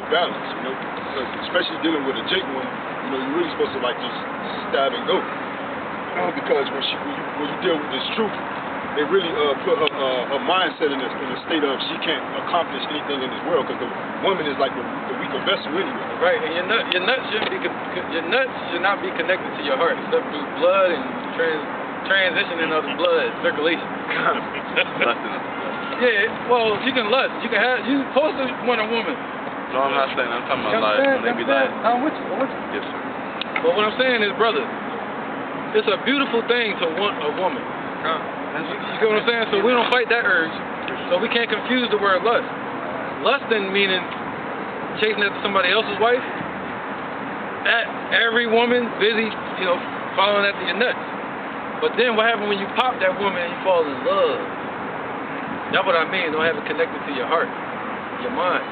balance, you know, because especially dealing with a Jake woman, you know, you're really supposed to like just stab and go, you know, because when you deal with this truth, they really put her mindset in a state of she can't accomplish anything in this world because the woman is like the weaker vessel anyway. Right, and your nuts should not be connected to your heart except through blood and transitioning of the blood circulation. Yeah, well, you can lust. You supposed to want a woman. No, I'm not saying. I'm talking about like when they be like. I'm with you. Yes, sir. But what I'm saying is, brother, it's a beautiful thing to want a woman. You get what I'm saying? So we don't fight that urge. So we can't confuse the word lust. Lusting meaning chasing after somebody else's wife. Every woman busy, you know, following after your nuts. But then what happens when you pop that woman and you fall in love? That's what I mean. Don't have it connected to your heart, your mind.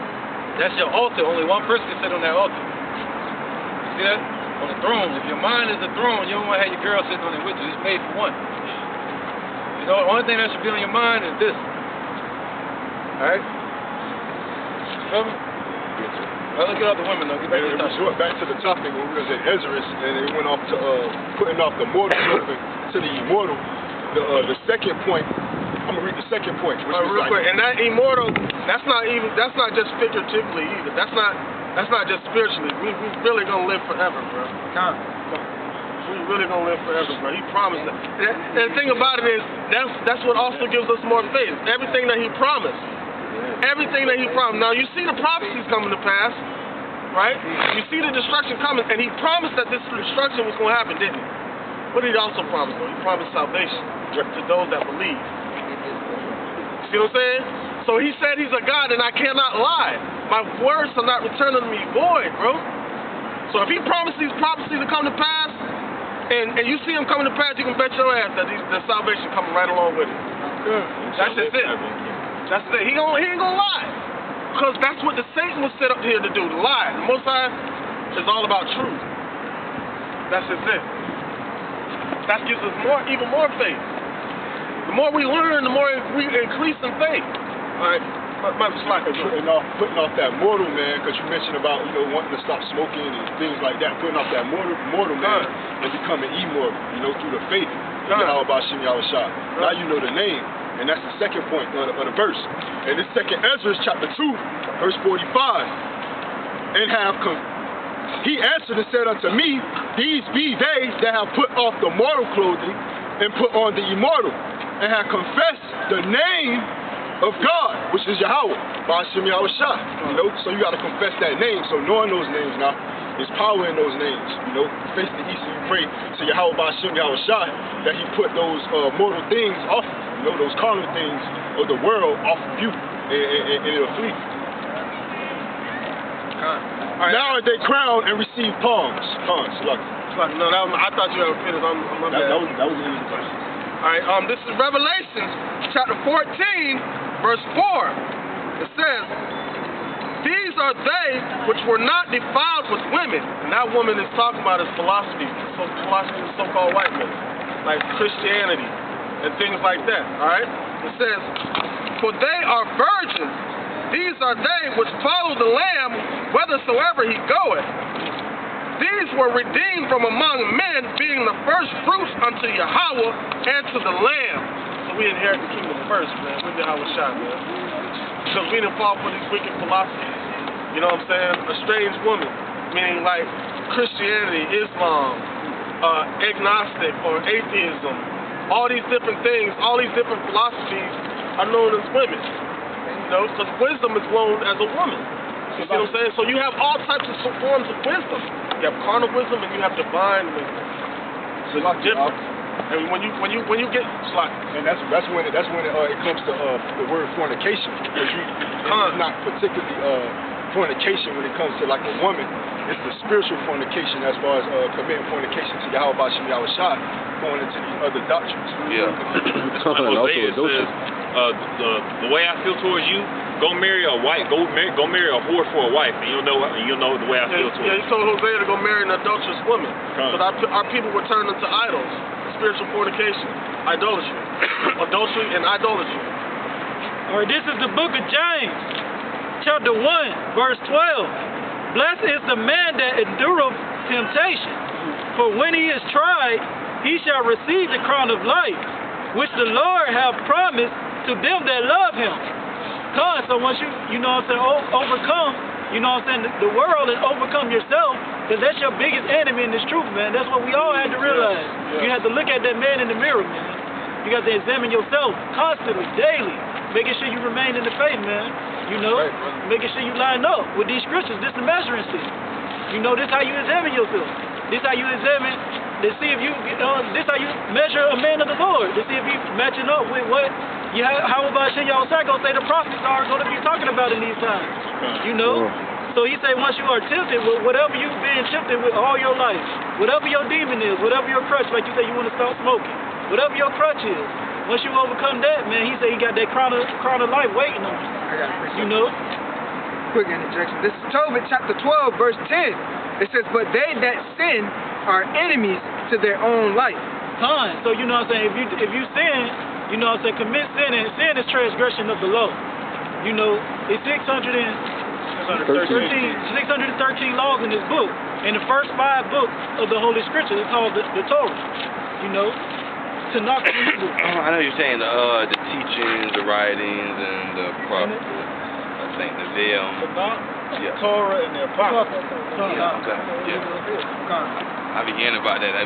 That's your altar. Only one person can sit on that altar. You see that? On the throne. If your mind is the throne, you don't want to have your girl sitting on it with you. It's made for one. You know, the only thing that should be on your mind is this. Alright? Feel me? Well, let's get off the women though. Get back to the topic. We went back to the topic when we was at Ezra's and it went off to putting off the mortal to the immortal. The second point, I'm gonna read the second point, which was real like, quick. And that immortal, that's not just figuratively either. That's not just spiritually. We really gonna live forever, bro. We really gonna live forever, bro. He promised that. And the thing about it is, that's what also gives us more faith. Everything that he promised. Everything that he promised. Now you see the prophecies coming to pass, right? You see the destruction coming, and he promised that this destruction was gonna happen, didn't he? What did he also promise, though? He promised salvation to those that believe. See what I'm saying? So he said he's a God, and I cannot lie. My words are not returning to me void, bro. So if he promised these prophecies to come to pass, and you see them coming to pass, you can bet your ass that the salvation coming right along with it. That's just it. That's it. He ain't gonna lie. Because that's what the Satan was set up here to do, to lie. The Most High is all about truth. That's just it. That gives us even more faith. The more we learn, the more we increase in faith. All right, putting off that mortal man, because you mentioned about wanting to stop smoking and things like that. Putting off that mortal man and becoming immortal, through the faith. How about Shem Yahushua? Now you know the name, and that's the second point of the verse. And this second Ezra, chapter 2, verse 45, and he answered and said unto me, these be they that have put off the mortal clothing and put on the immortal, and have confessed the name of God, which is Yahweh, by Shem Yahushua. So you got to confess that name. So knowing those names now, there's power in those names. Face the east and you pray to Yahweh by Shem Yahushua that he put those mortal things off, those carnal things of the world off of you, and it'll flee. Right. Now they crown and receive palms. No, I thought you were finished. That was the end of the question. All right, this is Revelation chapter 14, verse 4. It says, these are they which were not defiled with women. And that woman is talking about is philosophy. So philosophy is so-called white men, like Christianity and things like that. All right? It says, for they are virgins. These are they which follow the Lamb whithersoever he goeth. These were redeemed from among men, being the first fruits unto Yahweh and to the Lamb. So we inherit the kingdom first, man. With Yahushua, man. Because we didn't fall for these wicked philosophies. You know what I'm saying? A strange woman, meaning like Christianity, Islam, agnostic or atheism. All these different things, all these different philosophies are known as women. Because wisdom is known as a woman. You see what I'm saying? So you have all types of forms of wisdom. You have carnal wisdom and you have divine wisdom. So it's different. And when you get and that's when it comes to the word fornication. Because it's not particularly fornication when it comes to like a woman. It's the spiritual fornication as far as committing fornication to Yahweh Bashim Yahushua, going into these other doctrines. Yeah. Hosea says, the way I feel towards you, go marry a wife. Go marry a whore for a wife, and you'll know the way I feel towards you. Yeah, he told Hosea to go marry an adulterous woman. But our people were turned into idols, spiritual fornication, idolatry, adultery, and idolatry. All right, this is the book of James, chapter 1, verse 12. Blessed is the man that endureth temptation, for when he is tried, he shall receive the crown of life, which the Lord hath promised to them that love him. So once you know what I'm saying, overcome, you know what I'm saying, the world and overcome yourself, because that's your biggest enemy in this truth, man. That's what we all had to realize. You have to look at that man in the mirror, man. You got to examine yourself constantly, daily, making sure you remain in the faith, man. You know, making sure you line up with these scriptures. This is the measuring stick. You know, this how you examine yourself. This how you examine, to see if you, this how you measure a man of the Lord, to see if you matching up with what, how about y'all gonna say the prophets are going to be talking about in these times, you know? So he said once you are tempted with whatever you've been tempted with all your life, whatever your demon is, whatever your crutch, like you say you want to stop smoking, whatever your crutch is, once you overcome that, man, he said he got that crown of life waiting on you. You know? Quick interjection. This is Tobit chapter 12, verse 10. It says, but they that sin are enemies to their own life. So you know what I'm saying, if you sin, you know what I'm saying, commit sin, and sin is transgression of the law. You know, it's 613 laws in this book. And the first 5 books of the Holy Scripture is called the Torah. You know, to knock people. I know you're saying the teachings, the writings, and the prophets. I think the veil. The Torah and the Apocrypha. Yeah, okay. Yeah. I be hearing about that. I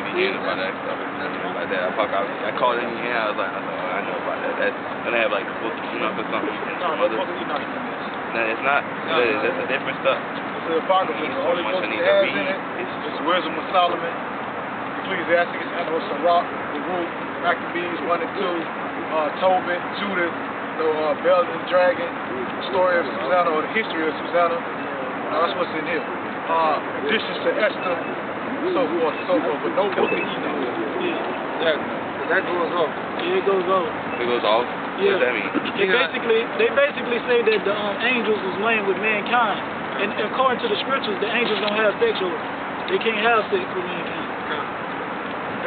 called it in here. I was like, I know about that. That's gonna have like book enough or something. No, it's not. It's a different stuff. It's the Apocrypha. The only book it has in it is Wisdom of Solomon, Ecclesiastes, Amos, Sirach, the Root, Maccabees 1 and 2, Tobit, Judith, Bel and Dragon, the story of Susanna, or the history of Susanna. That's what's in here. Additions to Esther, so forth and so forth, but no book of Enoch. That goes off. Yeah, it goes off. It goes off? Yeah. What does that mean? They basically say that the angels was laying with mankind. And according to the scriptures, the angels don't have sex with them. They can't have sex with mankind.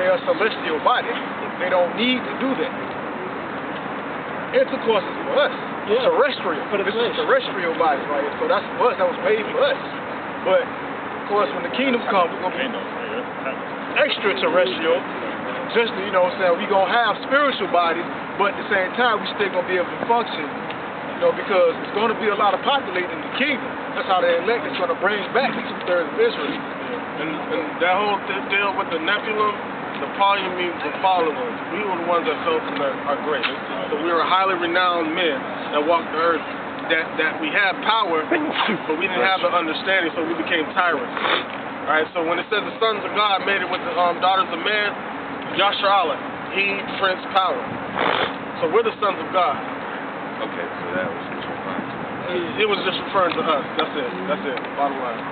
They are celestial bodies. They don't need to do that. Intercourse is for us. Terrestrial. This is terrestrial bodies right here. So that's for us. That was made for us. But, of course, when the kingdom comes, we're going to be extraterrestrial. Just, you know what I'm saying, we're going to have spiritual bodies, but at the same time, we're still going to be able to function, you know, because it's going to be a lot of populating in the kingdom. That's how the elect is going to bring back the 2/3 of Israel. And that whole deal with the Nephilim, the Pauline means the followers. We were the ones that fell from our grace. So we were highly renowned men that walked the earth, that we had power, but we didn't have the understanding, so we became tyrants. All right, so when it says the sons of God made it with the daughters of man, Yasharallah, he prince power. So we're the sons of God. Okay, so that was just referring. It was just referring to us. That's it. Bottom line.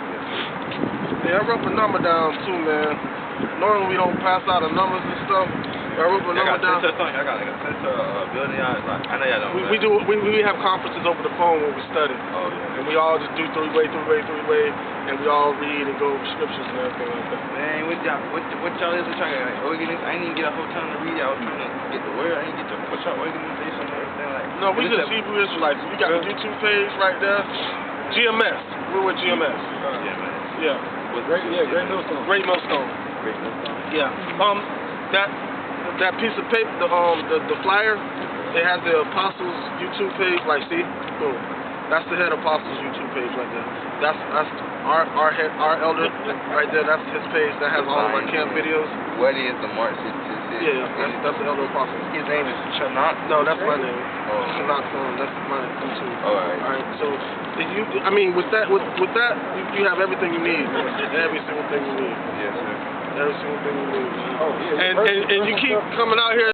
Yeah, I wrote the number down too, man. Normally we don't pass out the numbers and stuff. I wrote the number down. I got like a center building. I know y'all don't. We have conferences over the phone when we study. Oh yeah. And we all just do three-way, and we all read and go over scriptures and everything like that. Man, what y'all is trying to organize? I didn't even get a whole time to read it. I was trying to get the word. I didn't get to put y'all organization and everything like. No, we just Hebrew Israelites. We got the YouTube page right there. GMS. We're with GMS. Yeah. Great Millstone. Great Millstone. Yeah. That piece of paper, the flyer, it has the Apostles YouTube page. Like, see, boom. That's the head Apostles YouTube page right there. That's our elder right there. That's his page. That has all of our camp videos. What is the March? Yeah, that's the elder apostle. His name is Chanat. No, that's my name. Chanat. That's my name too. All right. So, with that, you have everything you need. Every single thing you need. Yes, sir. Every single thing you need. Oh, yeah. And you keep coming out here